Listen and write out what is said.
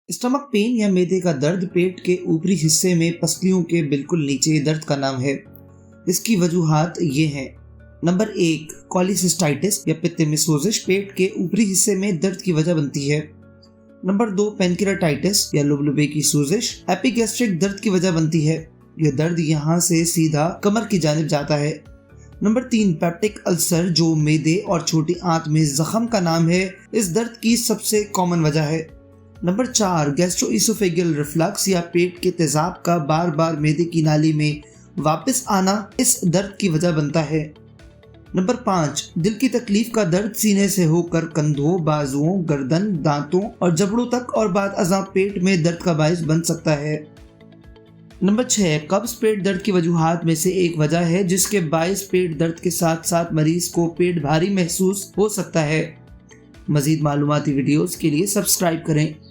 Stomach pain या मैदे का दर्द पेट के ऊपरी हिस्से में पसलियों के बिल्कुल नीचे दर्द का नाम है। इसकी वजूहात ये हैं। नंबर 1, कॉलीसिस्टाइटिस या पित्त में सोजिश पेट के ऊपरी हिस्से में दर्द की वजह बनती है। नंबर 2, पैनक्रियाटाइटिस या लुबलुबे की सोजिश एपिगैस्ट्रिक दर्द की वजह बनती है। यह दर्द यहाँ से सीधा कमर की जानिब जाता है। नंबर 3, पेप्टिक अल्सर जो मैदे और छोटी आंत में जख्म का नाम है, इस दर्द की सबसे कॉमन वजह है। नंबर 4, गैस्ट्रोइसोफेजियल रिफ्लक्स या पेट के तेजाब का बार बार मैदे की नाली में वापस आना इस दर्द की वजह बनता है। नंबर 5, दिल की तकलीफ का दर्द सीने से होकर कंधों, बाजुओं, गर्दन, दांतों और जबड़ों तक और बाद अज़ां पेट में दर्द का बायस बन सकता है। नंबर 6, कब्ज पेट दर्द की वजूहात में से एक वजह है जिसके बायस पेट दर्द के साथ साथ मरीज को पेट भारी महसूस हो सकता है। मजीद मालूमाती वीडियोस के लिए सब्सक्राइब करें।